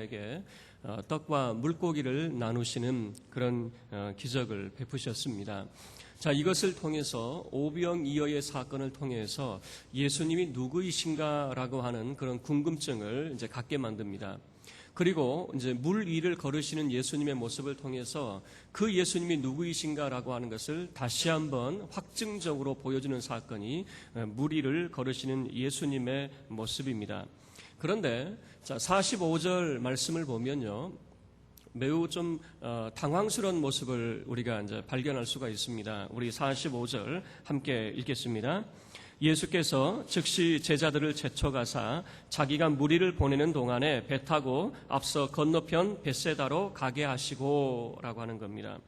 에게 떡과 물고기를 나누시는 그런 기적을 베푸셨습니다. 자, 이것을 통해서 오병이어의 사건을 통해서 예수님이 누구이신가라고 하는 그런 궁금증을 이제 갖게 만듭니다. 그리고 이제 물 위를 걸으시는 예수님의 모습을 통해서 그 예수님이 누구이신가라고 하는 것을 다시 한번 확증적으로 보여주는 사건이 물 위를 걸으시는 예수님의 모습입니다. 그런데 자, 45절 말씀을 보면요, 매우 좀 당황스러운 모습을 우리가 이제 발견할 수가 있습니다. 우리 45절 함께 읽겠습니다. 예수께서 즉시 제자들을 제쳐가사 자기가 무리를 보내는 동안에 배 타고 앞서 건너편 벳세다로 가게 하시고라고 하는 겁니다.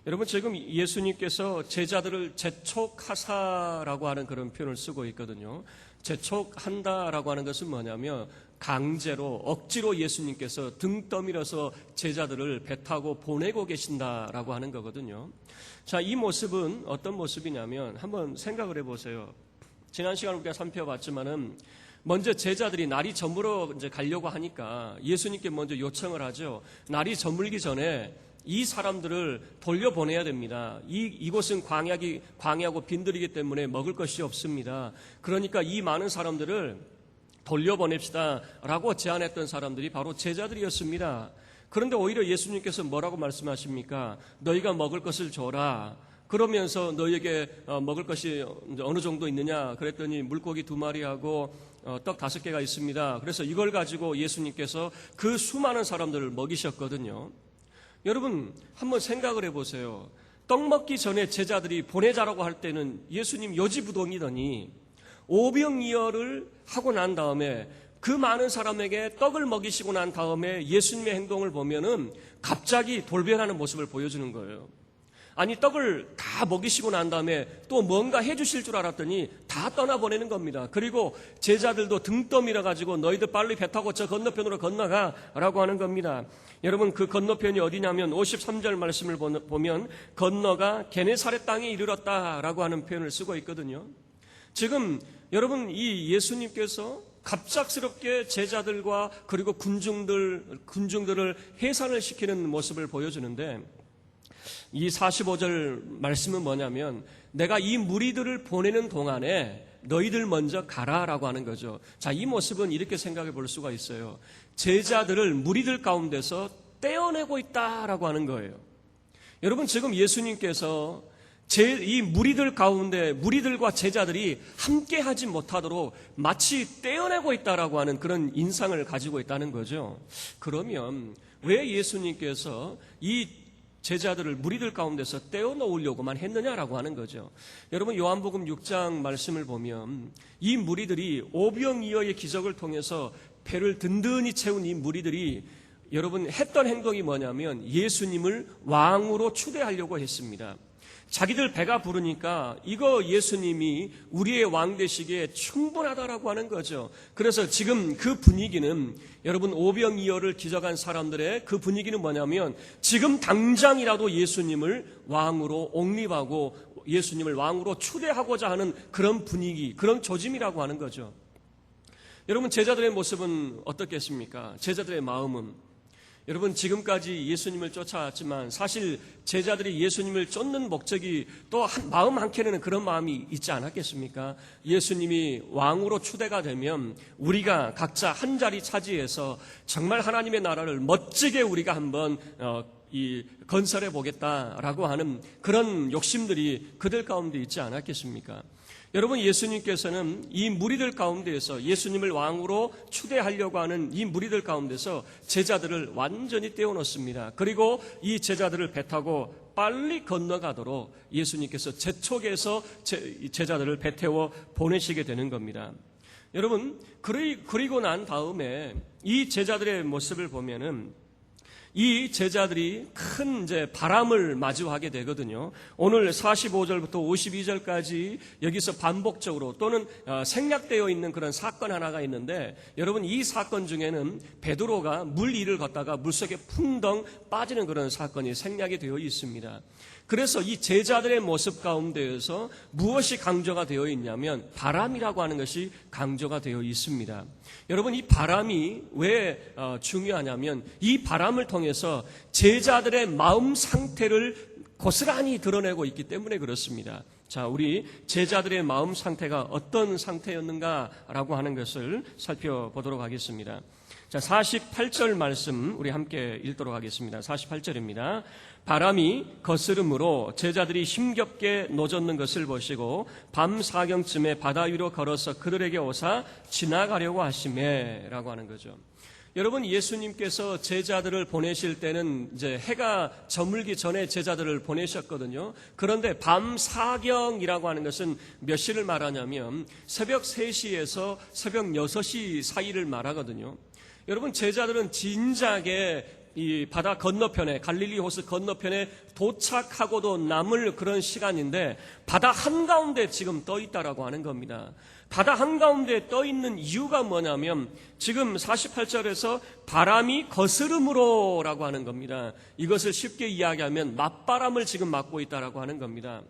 여러분, 지금 예수님께서 제자들을 재촉하사라고 하는 그런 표현을 쓰고 있거든요. 재촉한다라고 하는 것은 뭐냐면 강제로 억지로 예수님께서 등 떠밀어서 제자들을 배 타고 보내고 계신다라고 하는 거거든요. 자, 이 모습은 어떤 모습이냐면 한번 생각을 해보세요. 지난 시간 우리가 살펴봤지만은 먼저 제자들이 날이 저물어 이제 가려고 하니까 예수님께 먼저 요청을 하죠. 날이 저물기 전에 이 사람들을 돌려보내야 됩니다. 이곳은 광야고 빈들이기 때문에 먹을 것이 없습니다. 그러니까 이 많은 사람들을 돌려보냅시다 라고 제안했던 사람들이 바로 제자들이었습니다. 그런데 오히려 예수님께서 뭐라고 말씀하십니까? 너희가 먹을 것을 줘라. 그러면서 너희에게 먹을 것이 어느 정도 있느냐? 그랬더니 물고기 2마리하고 떡 5개가 있습니다. 그래서 이걸 가지고 예수님께서 그 수많은 사람들을 먹이셨거든요. 여러분, 한번 생각을 해보세요. 떡 먹기 전에 제자들이 보내자라고 할 때는 예수님 요지부동이더니 오병이어를 하고 난 다음에 그 많은 사람에게 떡을 먹이시고 난 다음에 예수님의 행동을 보면은 갑자기 돌변하는 모습을 보여주는 거예요. 아니, 떡을 다 먹이시고 난 다음에 또 뭔가 해주실 줄 알았더니 다 떠나보내는 겁니다. 그리고 제자들도 등 떠밀어 가지고 너희들 빨리 배 타고 저 건너편으로 건너가 라고 하는 겁니다. 여러분, 그 건너편이 어디냐면 53절 말씀을 보면 건너가 게네사렛 땅에 이르렀다라고 하는 표현을 쓰고 있거든요. 지금 여러분, 이 예수님께서 갑작스럽게 제자들과 그리고 군중들을 해산을 시키는 모습을 보여주는데, 이 45절 말씀은 뭐냐면 내가 이 무리들을 보내는 동안에 너희들 먼저 가라라고 하는 거죠. 자, 이 모습은 이렇게 생각해 볼 수가 있어요. 제자들을 무리들 가운데서 떼어내고 있다라고 하는 거예요. 여러분, 지금 예수님께서 이 무리들 가운데 무리들과 제자들이 함께 하지 못하도록 마치 떼어내고 있다라고 하는 그런 인상을 가지고 있다는 거죠. 그러면 왜 예수님께서 이 제자들을 무리들 가운데서 떼어놓으려고만 했느냐라고 하는 거죠. 여러분, 요한복음 6장 말씀을 보면 이 무리들이 오병이어의 기적을 통해서 배를 든든히 채운 이 무리들이 여러분 했던 행동이 뭐냐면 예수님을 왕으로 추대하려고 했습니다. 자기들 배가 부르니까 이거 예수님이 우리의 왕 되시기에 충분하다라고 하는 거죠. 그래서 지금 그 분위기는 여러분 오병이어를 기적한 사람들의 그 분위기는 뭐냐면 지금 당장이라도 예수님을 왕으로 옹립하고 예수님을 왕으로 추대하고자 하는 그런 분위기, 그런 조짐이라고 하는 거죠. 여러분, 제자들의 모습은 어떻겠습니까? 제자들의 마음은 여러분, 지금까지 예수님을 쫓아왔지만 사실 제자들이 예수님을 쫓는 목적이 또 마음 한켠에는 그런 마음이 있지 않았겠습니까? 예수님이 왕으로 추대가 되면 우리가 각자 한 자리 차지해서 정말 하나님의 나라를 멋지게 우리가 한번 건설해 보겠다라고 하는 그런 욕심들이 그들 가운데 있지 않았겠습니까? 여러분, 예수님께서는 이 무리들 가운데에서 예수님을 왕으로 추대하려고 하는 이 무리들 가운데서 제자들을 완전히 떼어놓습니다. 그리고 이 제자들을 배 타고 빨리 건너가도록 예수님께서 재촉해서 제자들을 배 태워 보내시게 되는 겁니다. 여러분, 그리고 난 다음에 이 제자들의 모습을 보면은 이 제자들이 큰 이제 바람을 마주하게 되거든요. 오늘 45절부터 52절까지 여기서 반복적으로 또는 생략되어 있는 그런 사건 하나가 있는데, 여러분 이 사건 중에는 베드로가 물 위를 걷다가 물속에 풍덩 빠지는 그런 사건이 생략이 되어 있습니다. 그래서 이 제자들의 모습 가운데에서 무엇이 강조가 되어 있냐면 바람이라고 하는 것이 강조가 되어 있습니다. 여러분 이 바람이 왜 중요하냐면 이 바람을 통해서 제자들의 마음 상태를 고스란히 드러내고 있기 때문에 그렇습니다. 자, 우리 제자들의 마음 상태가 어떤 상태였는가라고 하는 것을 살펴보도록 하겠습니다. 자, 48절 말씀 우리 함께 읽도록 하겠습니다. 48절입니다. 바람이 거스름으로 제자들이 힘겹게 노젓는 것을 보시고 밤 사경쯤에 바다 위로 걸어서 그들에게 오사 지나가려고 하시매 라고 하는 거죠. 여러분 예수님께서 제자들을 보내실 때는 이제 해가 저물기 전에 제자들을 보내셨거든요. 그런데 밤 사경이라고 하는 것은 몇 시를 말하냐면 새벽 3시에서 새벽 6시 사이를 말하거든요. 여러분 제자들은 진작에 이 바다 건너편에 갈릴리 호수 건너편에 도착하고도 남을 그런 시간인데 바다 한가운데 지금 떠 있다라고 하는 겁니다. 바다 한가운데 떠 있는 이유가 뭐냐면 지금 48절에서 바람이 거스름으로라고 하는 겁니다. 이것을 쉽게 이야기하면 맞바람을 지금 맞고 있다라고 하는 겁니다.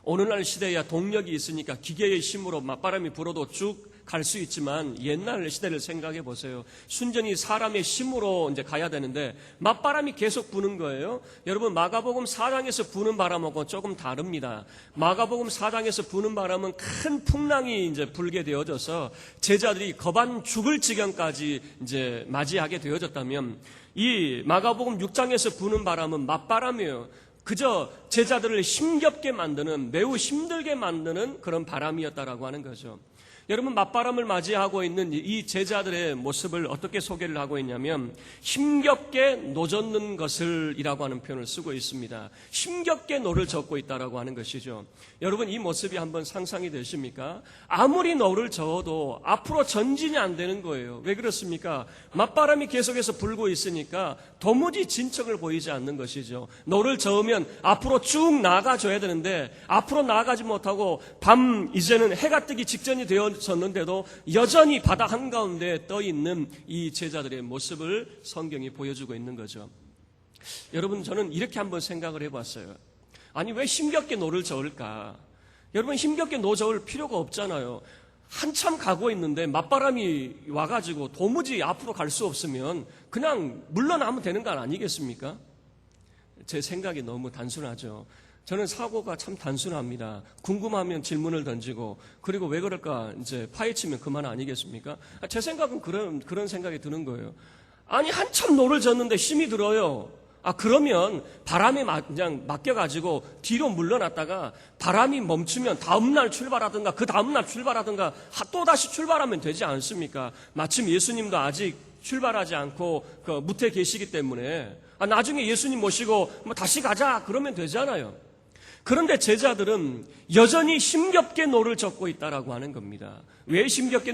오늘날 시대야 동력이 있으니까 기계의 힘으로 맞바람이 불어도 쭉 갈 수 있지만 옛날 시대를 생각해 보세요. 순전히 사람의 힘으로 이제 가야 되는데 맞바람이 계속 부는 거예요. 여러분 마가복음 4장에서 부는 바람하고 조금 다릅니다. 마가복음 4장에서 부는 바람은 큰 풍랑이 이제 불게 되어져서 제자들이 겁안 죽을 지경까지 이제 맞이하게 되어졌다면 이 마가복음 6장에서 부는 바람은 맞바람이에요. 그저 제자들을 힘겹게 만드는, 매우 힘들게 만드는 그런 바람이었다라고 하는 거죠. 여러분 맞바람을 맞이하고 있는 이 제자들의 모습을 어떻게 소개를 하고 있냐면 힘겹게 노젓는 것을 이라고 하는 표현을 쓰고 있습니다. 힘겹게 노를 젓고 있다라고 하는 것이죠. 여러분 이 모습이 한번 상상이 되십니까? 아무리 노를 저어도 앞으로 전진이 안 되는 거예요. 왜 그렇습니까? 맞바람이 계속해서 불고 있으니까 도무지 진척을 보이지 않는 것이죠. 노를 저으면 앞으로 쭉 나아가줘야 되는데 앞으로 나아가지 못하고 밤 이제는 해가 뜨기 직전이 되어졌는데도 여전히 바다 한가운데 떠있는 이 제자들의 모습을 성경이 보여주고 있는 거죠. 여러분 저는 이렇게 한번 생각을 해봤어요. 아니 왜 힘겹게 노를 저을까? 여러분 힘겹게 노 저을 필요가 없잖아요. 한참 가고 있는데 맞바람이 와가지고 도무지 앞으로 갈 수 없으면 그냥 물러나면 되는 거 아니겠습니까? 제 생각이 너무 단순하죠. 저는 사고가 참 단순합니다. 궁금하면 질문을 던지고 그리고 왜 그럴까 이제 파헤치면 그만 아니겠습니까? 제 생각은 그런 생각이 드는 거예요. 아니 한참 노를 젓는데 힘이 들어요. 그러면 바람에 그냥 맡겨가지고 뒤로 물러났다가 바람이 멈추면 다음날 출발하든가 그 다음날 출발하든가 또다시 출발하면 되지 않습니까? 마침 예수님도 아직 출발하지 않고 그 무태 계시기 때문에 나중에 예수님 모시고 다시 가자 그러면 되잖아요. 그런데 제자들은 여전히 힘겹게 노를 젓고 있다라고 하는 겁니다. 왜 힘겹게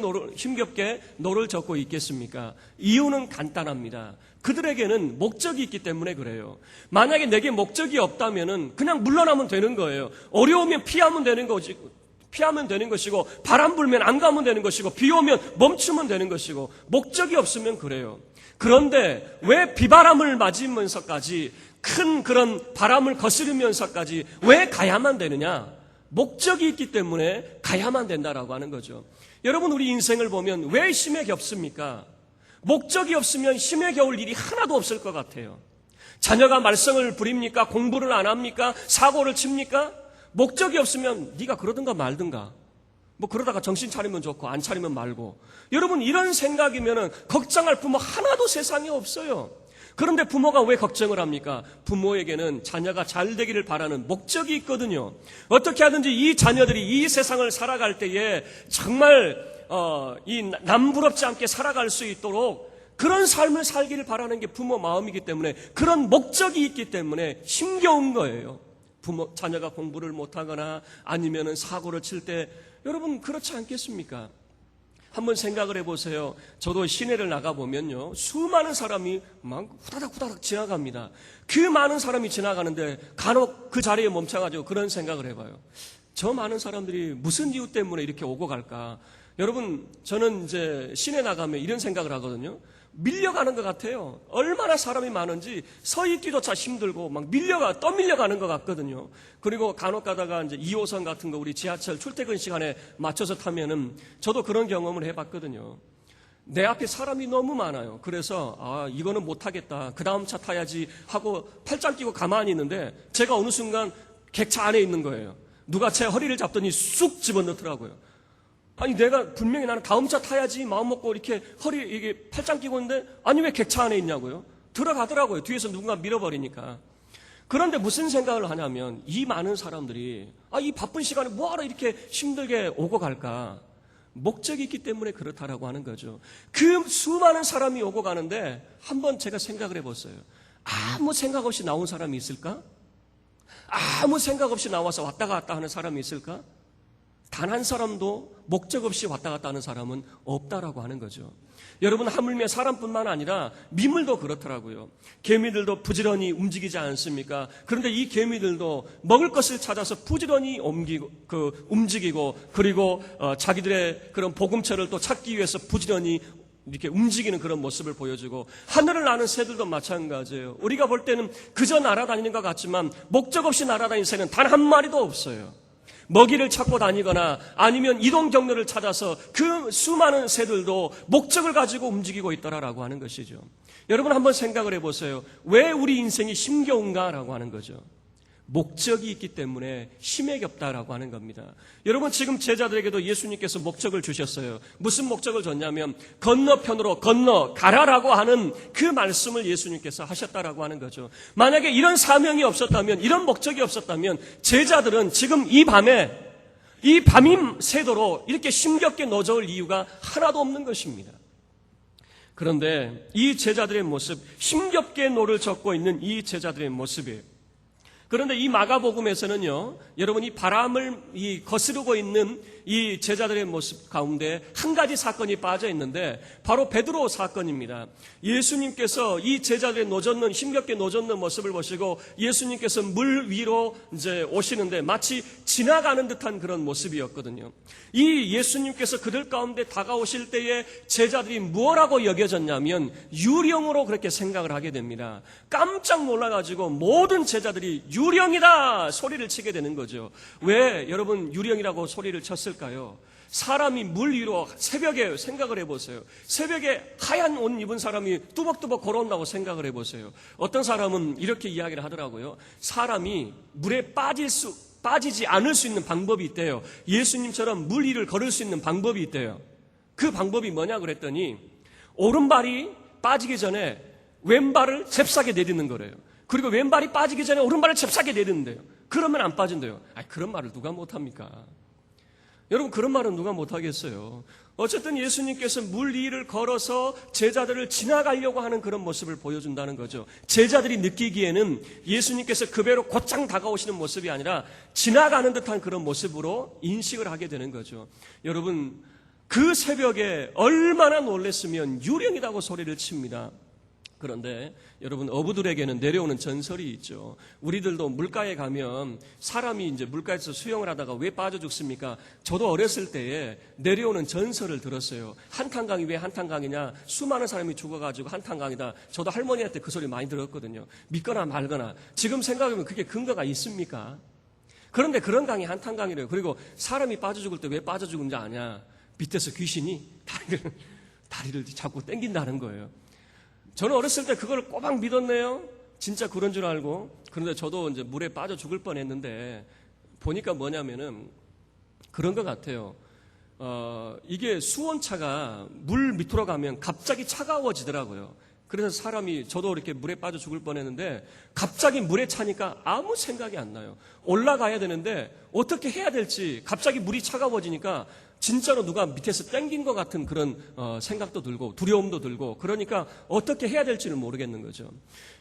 노를 젓고 있겠습니까? 이유는 간단합니다. 그들에게는 목적이 있기 때문에 그래요. 만약에 내게 목적이 없다면은 그냥 물러나면 되는 거예요. 어려우면 피하면 되는 것이고 바람 불면 안 가면 되는 것이고 비 오면 멈추면 되는 것이고 목적이 없으면 그래요. 그런데 왜 비바람을 맞으면서까지 큰 그런 바람을 거스르면서까지 왜 가야만 되느냐? 목적이 있기 때문에 가야만 된다라고 하는 거죠. 여러분 우리 인생을 보면 왜 힘에 겹습니까? 목적이 없으면 힘에 겨울 일이 하나도 없을 것 같아요. 자녀가 말썽을 부립니까? 공부를 안 합니까? 사고를 칩니까? 목적이 없으면 네가 그러든가 말든가. 그러다가 정신 차리면 좋고 안 차리면 말고. 여러분 이런 생각이면은 걱정할 부모 하나도 세상에 없어요. 그런데 부모가 왜 걱정을 합니까? 부모에게는 자녀가 잘 되기를 바라는 목적이 있거든요. 어떻게 하든지 이 자녀들이 이 세상을 살아갈 때에 정말 이 남부럽지 않게 살아갈 수 있도록 그런 삶을 살기를 바라는 게 부모 마음이기 때문에 그런 목적이 있기 때문에 힘겨운 거예요. 자녀가 공부를 못하거나 아니면은 사고를 칠 때 여러분 그렇지 않겠습니까? 한번 생각을 해보세요. 저도 시내를 나가보면요, 수많은 사람이 막 후다닥 지나갑니다. 그 많은 사람이 지나가는데 간혹 그 자리에 멈춰가지고 그런 생각을 해봐요. 저 많은 사람들이 무슨 이유 때문에 이렇게 오고 갈까? 여러분, 저는 이제 시내 나가면 이런 생각을 하거든요. 밀려가는 것 같아요. 얼마나 사람이 많은지 서 있기조차 힘들고 막 떠밀려가는 것 같거든요. 그리고 간혹 가다가 이제 2호선 같은 거 우리 지하철 출퇴근 시간에 맞춰서 타면은 저도 그런 경험을 해봤거든요. 내 앞에 사람이 너무 많아요. 그래서 이거는 못하겠다. 그 다음 차 타야지 하고 팔짱 끼고 가만히 있는데 제가 어느 순간 객차 안에 있는 거예요. 누가 제 허리를 잡더니 쑥 집어넣더라고요. 아니 내가 분명히 나는 다음 차 타야지 마음 먹고 이렇게 이게 팔짱 끼고 있는데 아니 왜 객차 안에 있냐고요? 들어가더라고요. 뒤에서 누군가 밀어버리니까. 그런데 무슨 생각을 하냐면 이 많은 사람들이 이 바쁜 시간에 뭐하러 이렇게 힘들게 오고 갈까? 목적이 있기 때문에 그렇다라고 하는 거죠. 그 수많은 사람이 오고 가는데 한번 제가 생각을 해봤어요. 아무 생각 없이 나온 사람이 있을까? 아무 생각 없이 나와서 왔다 갔다 하는 사람이 있을까? 단 한 사람도 목적 없이 왔다 갔다 하는 사람은 없다라고 하는 거죠. 여러분, 하물며 사람뿐만 아니라 미물도 그렇더라고요. 개미들도 부지런히 움직이지 않습니까? 그런데 이 개미들도 먹을 것을 찾아서 부지런히 움직이고 그리고 자기들의 그런 보금처를 또 찾기 위해서 부지런히 이렇게 움직이는 그런 모습을 보여주고, 하늘을 나는 새들도 마찬가지예요. 우리가 볼 때는 그저 날아다니는 것 같지만 목적 없이 날아다니는 새는 단 한 마리도 없어요. 먹이를 찾고 다니거나 아니면 이동 경로를 찾아서 그 수많은 새들도 목적을 가지고 움직이고 있더라라고 하는 것이죠. 여러분 한번 생각을 해보세요. 왜 우리 인생이 힘겨운가라고 하는 거죠. 목적이 있기 때문에 힘에 겹다라고 하는 겁니다. 여러분, 지금 제자들에게도 예수님께서 목적을 주셨어요. 무슨 목적을 줬냐면 건너편으로 건너가라라고 하는 그 말씀을 예수님께서 하셨다라고 하는 거죠. 만약에 이런 사명이 없었다면, 이런 목적이 없었다면 제자들은 지금 이 밤이 새도록 이렇게 힘겹게 노져올 이유가 하나도 없는 것입니다. 그런데 이 제자들의 모습, 힘겹게 노를 젓고 있는 이 제자들의 모습이에요. 그런데 이 마가복음에서는요, 여러분 이 바람을 거스르고 있는 이 제자들의 모습 가운데 한 가지 사건이 빠져 있는데 바로 베드로 사건입니다. 예수님께서 이 제자들의 힘겹게 노젓는 모습을 보시고 예수님께서 물 위로 이제 오시는데 마치 지나가는 듯한 그런 모습이었거든요. 이 예수님께서 그들 가운데 다가오실 때에 제자들이 무엇라고 여겨졌냐면 유령으로 그렇게 생각을 하게 됩니다. 깜짝 놀라가지고 모든 제자들이 유령이다 소리를 치게 되는 거죠. 왜 여러분 유령이라고 소리를 쳤을까요? 사람이 물 위로 새벽에 생각을 해보세요. 새벽에 하얀 옷 입은 사람이 뚜벅뚜벅 걸어온다고 생각을 해보세요. 어떤 사람은 이렇게 이야기를 하더라고요. 사람이 물에 빠지지 않을 수 있는 방법이 있대요. 예수님처럼 물 위를 걸을 수 있는 방법이 있대요. 그 방법이 뭐냐 그랬더니 오른발이 빠지기 전에 왼발을 잽싸게 내딛는 거래요. 그리고 왼발이 빠지기 전에 오른발을 잽싸게 내딛는데요. 그러면 안 빠진대요. 그런 말을 누가 못합니까? 여러분, 그런 말은 누가 못하겠어요. 어쨌든 예수님께서 물 위를 걸어서 제자들을 지나가려고 하는 그런 모습을 보여준다는 거죠. 제자들이 느끼기에는 예수님께서 그 배로 곧장 다가오시는 모습이 아니라 지나가는 듯한 그런 모습으로 인식을 하게 되는 거죠. 여러분, 그 새벽에 얼마나 놀랐으면 유령이라고 소리를 칩니다. 그런데 여러분, 어부들에게는 내려오는 전설이 있죠. 우리들도 물가에 가면 사람이 이제 물가에서 수영을 하다가 왜 빠져 죽습니까? 저도 어렸을 때에 내려오는 전설을 들었어요. 한탄강이 왜 한탄강이냐? 수많은 사람이 죽어가지고 한탄강이다. 저도 할머니한테 그 소리 많이 들었거든요. 믿거나 말거나. 지금 생각하면 그게 근거가 있습니까? 그런데 그런 강이 한탄강이래요. 그리고 사람이 빠져 죽을 때 왜 빠져 죽은지 아냐? 밑에서 귀신이 다리를 자꾸 당긴다는 거예요. 저는 어렸을 때 그걸 꼬박 믿었네요. 진짜 그런 줄 알고. 그런데 저도 이제 물에 빠져 죽을 뻔했는데 보니까 뭐냐면은 그런 것 같아요. 이게 수온차가 물 밑으로 가면 갑자기 차가워지더라고요. 그래서 저도 이렇게 물에 빠져 죽을 뻔했는데 갑자기 물에 차니까 아무 생각이 안 나요. 올라가야 되는데 어떻게 해야 될지 갑자기 물이 차가워지니까 진짜로 누가 밑에서 땡긴 것 같은 그런 생각도 들고 두려움도 들고, 그러니까 어떻게 해야 될지를 모르겠는 거죠.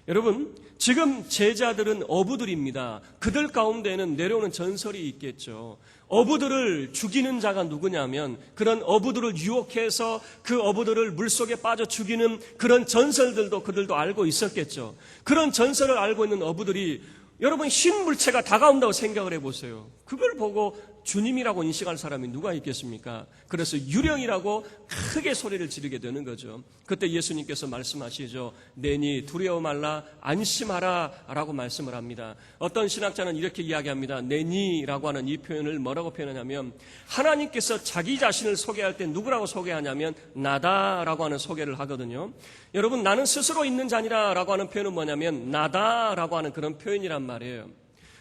여러분, 지금 제자들은 어부들입니다. 그들 가운데는 내려오는 전설이 있겠죠. 어부들을 죽이는 자가 누구냐면 그런 어부들을 유혹해서 그 어부들을 물속에 빠져 죽이는 그런 전설들도 그들도 알고 있었겠죠. 그런 전설을 알고 있는 어부들이 여러분 흰 물체가 다가온다고 생각을 해보세요. 그걸 보고 주님이라고 인식할 사람이 누가 있겠습니까? 그래서 유령이라고 크게 소리를 지르게 되는 거죠. 그때 예수님께서 말씀하시죠. 내니 두려워 말라 안심하라 라고 말씀을 합니다. 어떤 신학자는 이렇게 이야기합니다. 내니라고 하는 이 표현을 뭐라고 표현하냐면 하나님께서 자기 자신을 소개할 때 누구라고 소개하냐면 나다라고 하는 소개를 하거든요. 여러분, 나는 스스로 있는 자니라 라고 하는 표현은 뭐냐면 나다라고 하는 그런 표현이란 말이에요.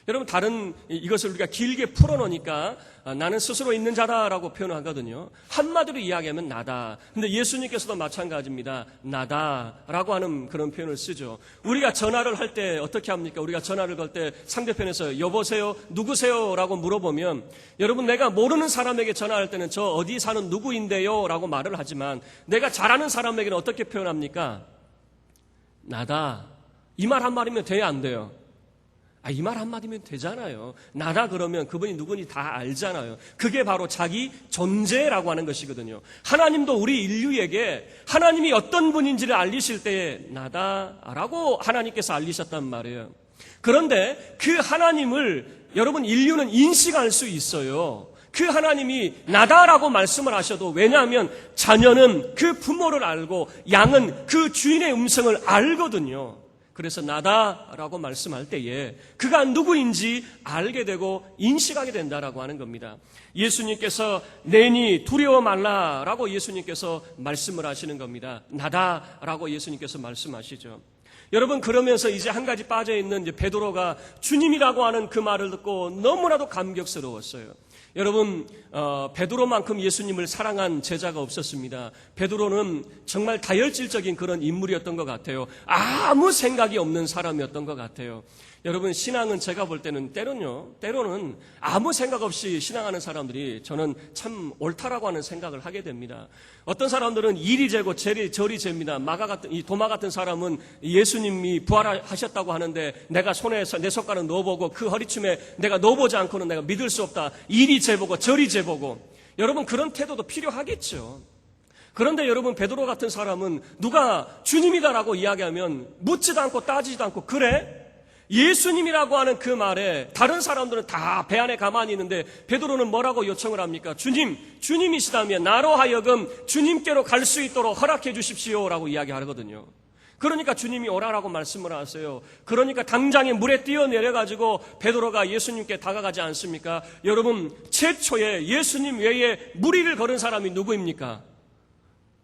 여러분, 이것을 우리가 길게 풀어놓으니까 나는 스스로 있는 자다라고 표현하거든요. 한마디로 이야기하면 나다. 근데 예수님께서도 마찬가지입니다. 나다라고 하는 그런 표현을 쓰죠. 우리가 전화를 할 때 어떻게 합니까? 우리가 전화를 걸 때 상대편에서 여보세요? 누구세요? 라고 물어보면 여러분, 내가 모르는 사람에게 전화할 때는 저 어디 사는 누구인데요? 라고 말을 하지만 내가 잘 아는 사람에게는 어떻게 표현합니까? 나다. 이 말 한마디면 돼야 안 돼요? 이 말 한마디면 되잖아요. 나다 그러면 그분이 누군지 다 알잖아요. 그게 바로 자기 존재라고 하는 것이거든요. 하나님도 우리 인류에게 하나님이 어떤 분인지를 알리실 때에 나다라고 하나님께서 알리셨단 말이에요. 그런데 그 하나님을 여러분 인류는 인식할 수 있어요. 그 하나님이 나다라고 말씀을 하셔도, 왜냐하면 자녀는 그 부모를 알고 양은 그 주인의 음성을 알거든요. 그래서 나다라고 말씀할 때에 그가 누구인지 알게 되고 인식하게 된다라고 하는 겁니다. 예수님께서 내니 두려워 말라라고 예수님께서 말씀을 하시는 겁니다. 나다라고 예수님께서 말씀하시죠. 여러분, 그러면서 이제 한 가지 빠져있는 이제 베드로가 주님이라고 하는 그 말을 듣고 너무나도 감격스러웠어요. 여러분, 베드로만큼 예수님을 사랑한 제자가 없었습니다. 베드로는 정말 다혈질적인 그런 인물이었던 것 같아요. 아무 생각이 없는 사람이었던 것 같아요. 여러분, 신앙은 제가 볼 때는 때로는 아무 생각 없이 신앙하는 사람들이 저는 참 옳다라고 하는 생각을 하게 됩니다. 어떤 사람들은 일이 재고 절이 잽니다. 이 도마 같은 사람은 예수님이 부활하셨다고 하는데 내가 손에 내 손가락 넣어보고 그 허리춤에 내가 넣어보지 않고는 내가 믿을 수 없다. 일이 재보고 절이 재보고. 여러분, 그런 태도도 필요하겠죠. 그런데 여러분, 베드로 같은 사람은 누가 주님이다라고 이야기하면 묻지도 않고 따지지도 않고, 그래? 예수님이라고 하는 그 말에 다른 사람들은 다 배 안에 가만히 있는데 베드로는 뭐라고 요청을 합니까? 주님이시다면 나로 하여금 주님께로 갈 수 있도록 허락해 주십시오라고 이야기하거든요. 그러니까 주님이 오라라고 말씀을 하세요. 그러니까 당장에 물에 뛰어내려가지고 베드로가 예수님께 다가가지 않습니까? 여러분, 최초에 예수님 외에 무리를 걸은 사람이 누구입니까?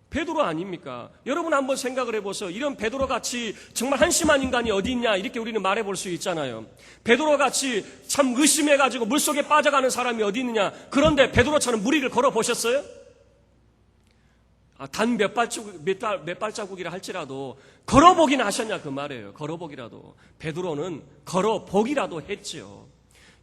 베드로 아닙니까? 여러분 한번 생각을 해보세요. 이런 베드로같이 정말 한심한 인간이 어디 있냐, 이렇게 우리는 말해볼 수 있잖아요. 베드로같이 참 의심해가지고 물속에 빠져가는 사람이 어디 있느냐. 그런데 베드로처럼 무리를 걸어보셨어요? 단 몇 발자국이라 할지라도 걸어보긴 하셨냐 그 말이에요. 걸어보기라도. 베드로는 걸어보기라도 했지요.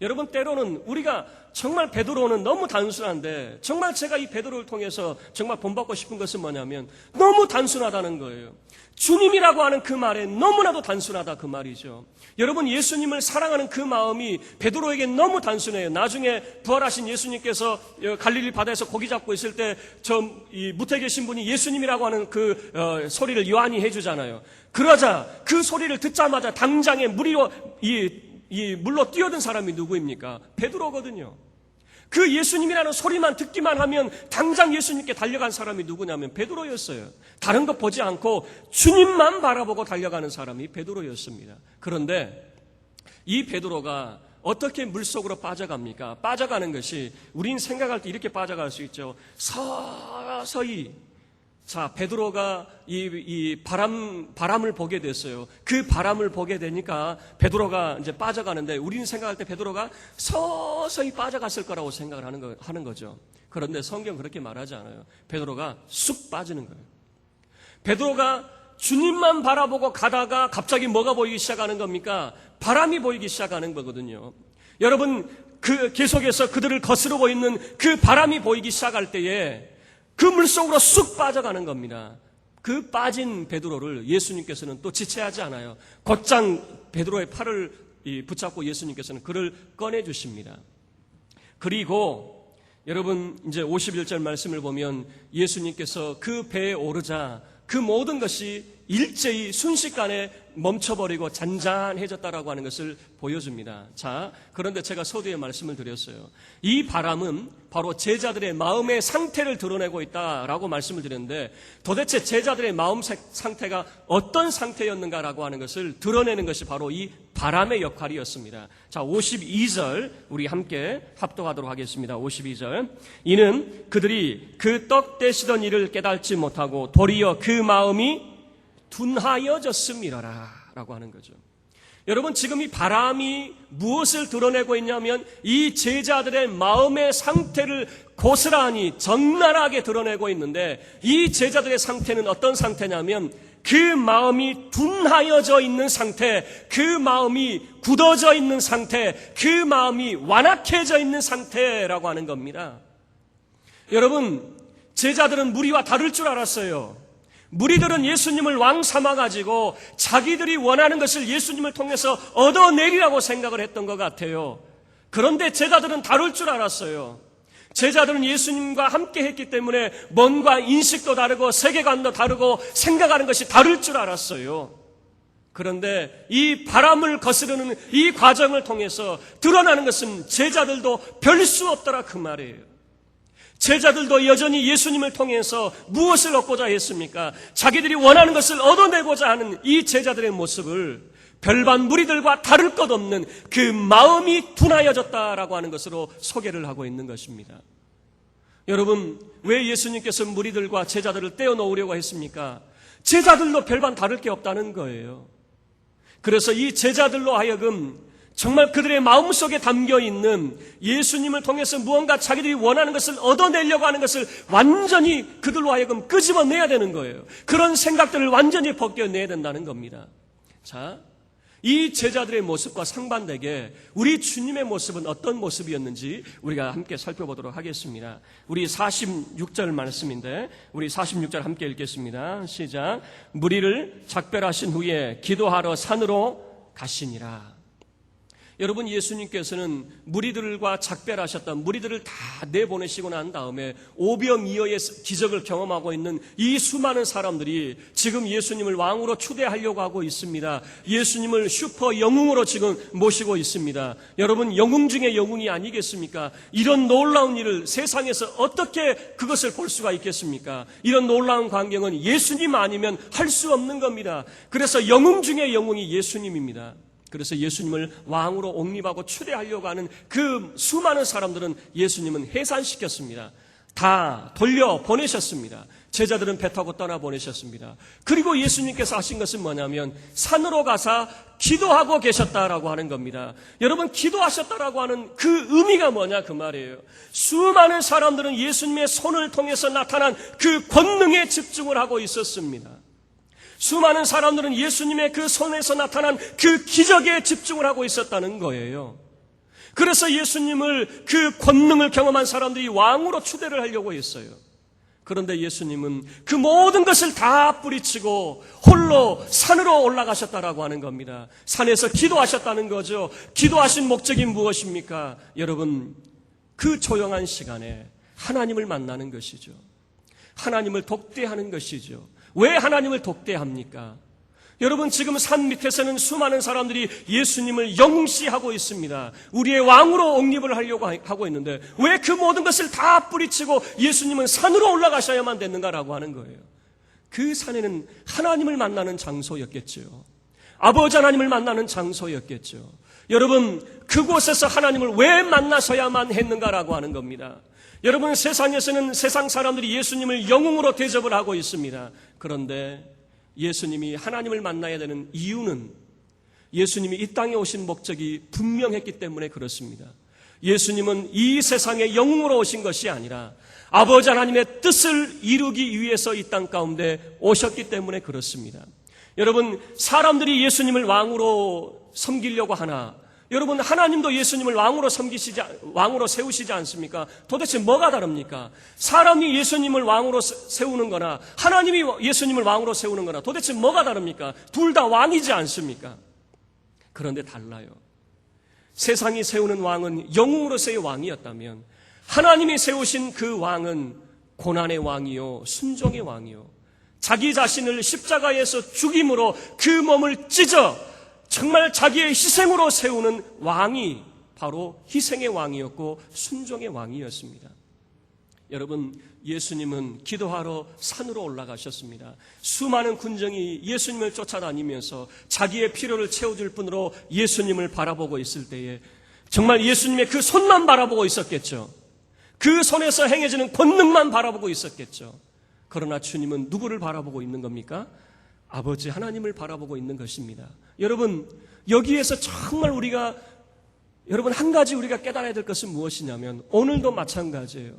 여러분, 때로는 우리가 정말 베드로는 너무 단순한데, 정말 제가 이 베드로를 통해서 정말 본받고 싶은 것은 뭐냐면 너무 단순하다는 거예요. 주님이라고 하는 그 말에 너무나도 단순하다 그 말이죠. 여러분, 예수님을 사랑하는 그 마음이 베드로에게 너무 단순해요. 나중에 부활하신 예수님께서 갈릴리 바다에서 고기 잡고 있을 때 이 무태 계신 분이 예수님이라고 하는 그 소리를 요한이 해주잖아요. 그러자 그 소리를 듣자마자 당장에 물로 뛰어든 사람이 누구입니까? 베드로거든요. 그 예수님이라는 소리만 듣기만 하면 당장 예수님께 달려간 사람이 누구냐면 베드로였어요. 다른 것 보지 않고 주님만 바라보고 달려가는 사람이 베드로였습니다. 그런데 이 베드로가 어떻게 물속으로 빠져갑니까? 빠져가는 것이, 우린 생각할 때 이렇게 빠져갈 수 있죠. 서서히. 자, 베드로가 이 바람을 보게 됐어요. 그 바람을 보게 되니까 베드로가 이제 빠져가는데, 우리는 생각할 때 베드로가 서서히 빠져갔을 거라고 생각을 하는 거죠. 그런데 성경 그렇게 말하지 않아요. 베드로가 쑥 빠지는 거예요. 베드로가 주님만 바라보고 가다가 갑자기 뭐가 보이기 시작하는 겁니까? 바람이 보이기 시작하는 거거든요. 여러분, 계속해서 그들을 거스르고 있는 그 바람이 보이기 시작할 때에 그 물속으로 쑥 빠져가는 겁니다. 그 빠진 베드로를 예수님께서는 또 지체하지 않아요. 곧장 베드로의 팔을 붙잡고 예수님께서는 그를 꺼내주십니다. 그리고 여러분 이제 51절 말씀을 보면 예수님께서 그 배에 오르자 그 모든 것이 일제히 순식간에 멈춰버리고 잔잔해졌다라고 하는 것을 보여줍니다. 자, 그런데 제가 서두에 말씀을 드렸어요. 이 바람은 바로 제자들의 마음의 상태를 드러내고 있다라고 말씀을 드렸는데 도대체 제자들의 마음 상태가 어떤 상태였는가라고 하는 것을 드러내는 것이 바로 이 바람의 역할이었습니다. 자, 52절 우리 함께 합독하도록 하겠습니다. 52절. 이는 그들이 그 떡 떼시던 일을 깨닫지 못하고 도리어 그 마음이 둔하여졌음이라라 라고 하는 거죠. 여러분, 지금 이 바람이 무엇을 드러내고 있냐면 이 제자들의 마음의 상태를 고스란히 적나라하게 드러내고 있는데 이 제자들의 상태는 어떤 상태냐면 그 마음이 둔하여져 있는 상태, 그 마음이 굳어져 있는 상태, 그 마음이 완악해져 있는 상태라고 하는 겁니다. 여러분, 제자들은 무리와 다를 줄 알았어요. 무리들은 예수님을 왕 삼아가지고 자기들이 원하는 것을 예수님을 통해서 얻어내리라고 생각을 했던 것 같아요. 그런데 제자들은 다를 줄 알았어요. 제자들은 예수님과 함께 했기 때문에 뭔가 인식도 다르고 세계관도 다르고 생각하는 것이 다를 줄 알았어요. 그런데 이 바람을 거스르는 이 과정을 통해서 드러나는 것은 제자들도 별 수 없더라 그 말이에요. 제자들도 여전히 예수님을 통해서 무엇을 얻고자 했습니까? 자기들이 원하는 것을 얻어내고자 하는 이 제자들의 모습을 별반 무리들과 다를 것 없는 그 마음이 둔하여졌다라고 하는 것으로 소개를 하고 있는 것입니다. 여러분, 왜 예수님께서 무리들과 제자들을 떼어놓으려고 했습니까? 제자들도 별반 다를 게 없다는 거예요. 그래서 이 제자들로 하여금 정말 그들의 마음속에 담겨있는 예수님을 통해서 무언가 자기들이 원하는 것을 얻어내려고 하는 것을 완전히 그들로 하여금 끄집어내야 되는 거예요. 그런 생각들을 완전히 벗겨내야 된다는 겁니다. 자, 이 제자들의 모습과 상반되게 우리 주님의 모습은 어떤 모습이었는지 우리가 함께 살펴보도록 하겠습니다. 우리 46절 말씀인데 우리 46절 함께 읽겠습니다. 시작. 무리를 작별하신 후에 기도하러 산으로 가시니라. 여러분, 예수님께서는 무리들과 작별하셨던 무리들을 다 내보내시고 난 다음에 오병이어의 기적을 경험하고 있는 이 수많은 사람들이 지금 예수님을 왕으로 초대하려고 하고 있습니다. 예수님을 슈퍼 영웅으로 지금 모시고 있습니다. 여러분, 영웅 중에 영웅이 아니겠습니까? 이런 놀라운 일을 세상에서 어떻게 그것을 볼 수가 있겠습니까? 이런 놀라운 광경은 예수님 아니면 할 수 없는 겁니다. 그래서 영웅 중에 영웅이 예수님입니다. 그래서 예수님을 왕으로 옹립하고 추대하려고 하는 그 수많은 사람들은 예수님은 해산시켰습니다. 다 돌려보내셨습니다. 제자들은 배 타고 떠나보내셨습니다. 그리고 예수님께서 하신 것은 뭐냐면 산으로 가서 기도하고 계셨다라고 하는 겁니다. 여러분, 기도하셨다라고 하는 그 의미가 뭐냐 그 말이에요. 수많은 사람들은 예수님의 손을 통해서 나타난 그 권능에 집중을 하고 있었습니다. 수많은 사람들은 예수님의 그 손에서 나타난 그 기적에 집중을 하고 있었다는 거예요. 그래서 예수님을 그 권능을 경험한 사람들이 왕으로 추대를 하려고 했어요. 그런데 예수님은 그 모든 것을 다 뿌리치고 홀로 산으로 올라가셨다라고 하는 겁니다. 산에서 기도하셨다는 거죠. 기도하신 목적이 무엇입니까? 여러분, 그 조용한 시간에 하나님을 만나는 것이죠. 하나님을 독대하는 것이죠. 왜 하나님을 독대합니까? 여러분, 지금 산 밑에서는 수많은 사람들이 예수님을 영시하고 있습니다. 우리의 왕으로 옹립을 하려고 하고 있는데 왜 그 모든 것을 다 뿌리치고 예수님은 산으로 올라가셔야만 됐는가라고 하는 거예요. 그 산에는 하나님을 만나는 장소였겠죠. 아버지 하나님을 만나는 장소였겠죠. 여러분, 그곳에서 하나님을 왜 만나셔야만 했는가라고 하는 겁니다. 여러분, 세상에서는 세상 사람들이 예수님을 영웅으로 대접을 하고 있습니다. 그런데 예수님이 하나님을 만나야 되는 이유는 예수님이 이 땅에 오신 목적이 분명했기 때문에 그렇습니다. 예수님은 이 세상에 영웅으로 오신 것이 아니라 아버지 하나님의 뜻을 이루기 위해서 이 땅 가운데 오셨기 때문에 그렇습니다. 여러분, 사람들이 예수님을 왕으로 섬기려고 하나, 여러분, 하나님도 예수님을 왕으로 세우시지 않습니까? 도대체 뭐가 다릅니까? 사람이 예수님을 왕으로 세우는 거나 하나님이 예수님을 왕으로 세우는 거나 도대체 뭐가 다릅니까? 둘 다 왕이지 않습니까? 그런데 달라요. 세상이 세우는 왕은 영웅으로서의 왕이었다면 하나님이 세우신 그 왕은 고난의 왕이요, 순종의 왕이요, 자기 자신을 십자가에서 죽임으로 그 몸을 찢어 정말 자기의 희생으로 세우는 왕이 바로 희생의 왕이었고 순종의 왕이었습니다. 여러분, 예수님은 기도하러 산으로 올라가셨습니다. 수많은 군정이 예수님을 쫓아다니면서 자기의 필요를 채워줄 뿐으로 예수님을 바라보고 있을 때에 정말 예수님의 그 손만 바라보고 있었겠죠. 그 손에서 행해지는 권능만 바라보고 있었겠죠. 그러나 주님은 누구를 바라보고 있는 겁니까? 아버지 하나님을 바라보고 있는 것입니다. 여러분, 여기에서 정말 여러분, 한 가지 우리가 깨달아야 될 것은 무엇이냐면 오늘도 마찬가지예요.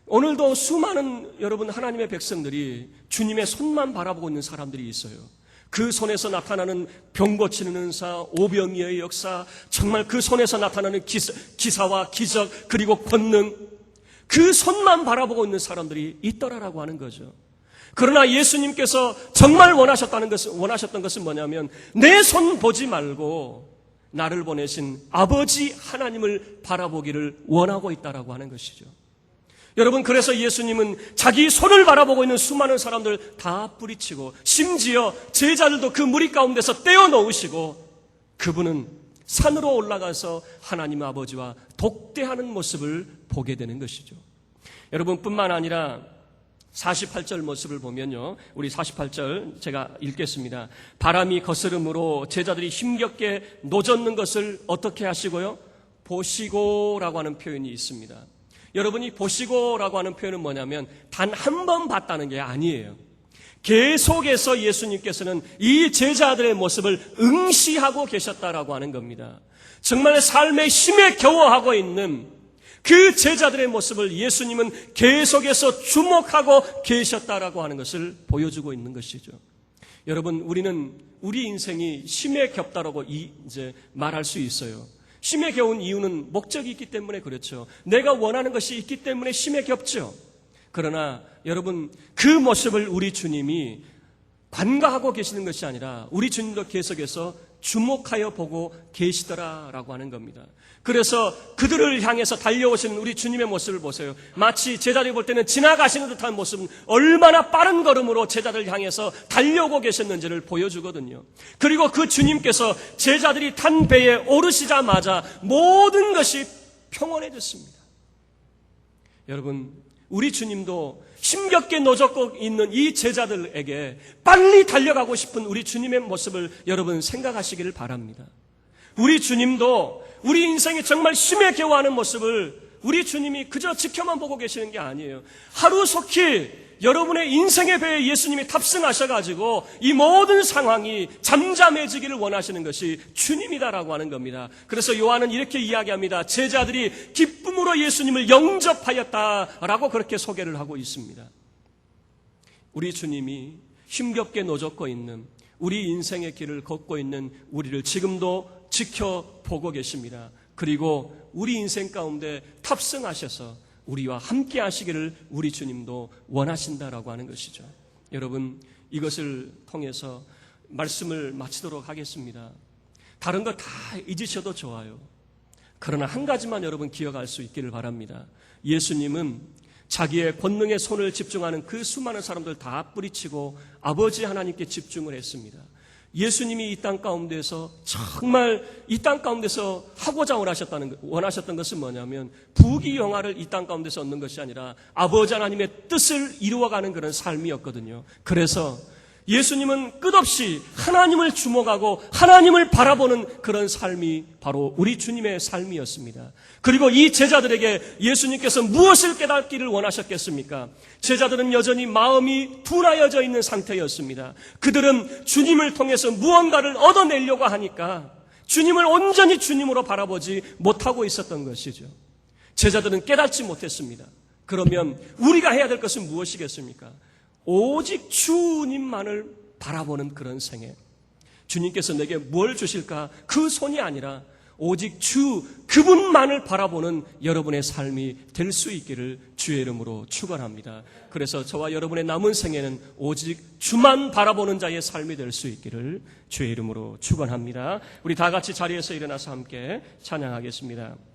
오늘도 수많은 여러분 하나님의 백성들이 주님의 손만 바라보고 있는 사람들이 있어요. 그 손에서 나타나는 병 고치는 은사, 오병이어의 역사, 정말 그 손에서 나타나는 기사와 기적, 그리고 권능, 그 손만 바라보고 있는 사람들이 있더라라고 하는 거죠. 그러나 예수님께서 정말 원하셨던 것은 뭐냐면 내 손 보지 말고 나를 보내신 아버지 하나님을 바라보기를 원하고 있다라고 하는 것이죠. 여러분, 그래서 예수님은 자기 손을 바라보고 있는 수많은 사람들 다 뿌리치고 심지어 제자들도 그 무리 가운데서 떼어놓으시고 그분은 산으로 올라가서 하나님 아버지와 독대하는 모습을 보게 되는 것이죠. 여러분, 뿐만 아니라 48절 모습을 보면요, 우리 48절 제가 읽겠습니다. 바람이 거스름으로 제자들이 힘겹게 노젓는 것을 어떻게 하시고요? 보시고라고 하는 표현이 있습니다. 여러분이 보시고라고 하는 표현은 뭐냐면 단 한 번 봤다는 게 아니에요. 계속해서 예수님께서는 이 제자들의 모습을 응시하고 계셨다라고 하는 겁니다. 정말 삶의 힘에 겨워하고 있는 그 제자들의 모습을 예수님은 계속해서 주목하고 계셨다라고 하는 것을 보여주고 있는 것이죠. 여러분, 우리는 우리 인생이 심에 겹다라고 이제 말할 수 있어요. 심에 겨운 이유는 목적이 있기 때문에 그렇죠. 내가 원하는 것이 있기 때문에 심에 겹죠. 그러나 여러분, 그 모습을 우리 주님이 관가하고 계시는 것이 아니라 우리 주님도 계속해서 주목하여 보고 계시더라라고 하는 겁니다. 그래서 그들을 향해서 달려오시는 우리 주님의 모습을 보세요. 마치 제자들이 볼 때는 지나가시는 듯한 모습은 얼마나 빠른 걸음으로 제자들을 향해서 달려오고 계셨는지를 보여주거든요. 그리고 그 주님께서 제자들이 탄 배에 오르시자마자 모든 것이 평온해졌습니다. 여러분, 우리 주님도 힘겹게 노젓고 있는 이 제자들에게 빨리 달려가고 싶은 우리 주님의 모습을 여러분 생각하시기를 바랍니다. 우리 주님도 우리 인생에 정말 심에 겨워하는 모습을 우리 주님이 그저 지켜만 보고 계시는 게 아니에요. 하루속히 여러분의 인생의 배에 예수님이 탑승하셔가지고 이 모든 상황이 잠잠해지기를 원하시는 것이 주님이다라고 하는 겁니다. 그래서 요한은 이렇게 이야기합니다. 제자들이 기쁨으로 예수님을 영접하였다라고 그렇게 소개를 하고 있습니다. 우리 주님이 힘겹게 노젓고 있는 우리 인생의 길을 걷고 있는 우리를 지금도 지켜보고 계십니다. 그리고 우리 인생 가운데 탑승하셔서 우리와 함께 하시기를 우리 주님도 원하신다라고 하는 것이죠. 여러분, 이것을 통해서 말씀을 마치도록 하겠습니다. 다른 거 다 잊으셔도 좋아요. 그러나 한 가지만 여러분 기억할 수 있기를 바랍니다. 예수님은 자기의 권능의 손을 집중하는 그 수많은 사람들 다 뿌리치고 아버지 하나님께 집중을 했습니다. 예수님이 이 땅 가운데서 정말 이 땅 가운데서 하고자 원하셨던 것은 뭐냐면 부귀영화를 이 땅 가운데서 얻는 것이 아니라 아버지 하나님의 뜻을 이루어가는 그런 삶이었거든요. 그래서 예수님은 끝없이 하나님을 주목하고 하나님을 바라보는 그런 삶이 바로 우리 주님의 삶이었습니다. 그리고 이 제자들에게 예수님께서 무엇을 깨닫기를 원하셨겠습니까? 제자들은 여전히 마음이 둔하여져 있는 상태였습니다. 그들은 주님을 통해서 무언가를 얻어내려고 하니까 주님을 온전히 주님으로 바라보지 못하고 있었던 것이죠. 제자들은 깨닫지 못했습니다. 그러면 우리가 해야 될 것은 무엇이겠습니까? 오직 주님만을 바라보는 그런 생애. 주님께서 내게 뭘 주실까? 그 손이 아니라 오직 주 그분만을 바라보는 여러분의 삶이 될 수 있기를 주의 이름으로 축원합니다. 그래서 저와 여러분의 남은 생애는 오직 주만 바라보는 자의 삶이 될 수 있기를 주의 이름으로 축원합니다. 우리 다 같이 자리에서 일어나서 함께 찬양하겠습니다.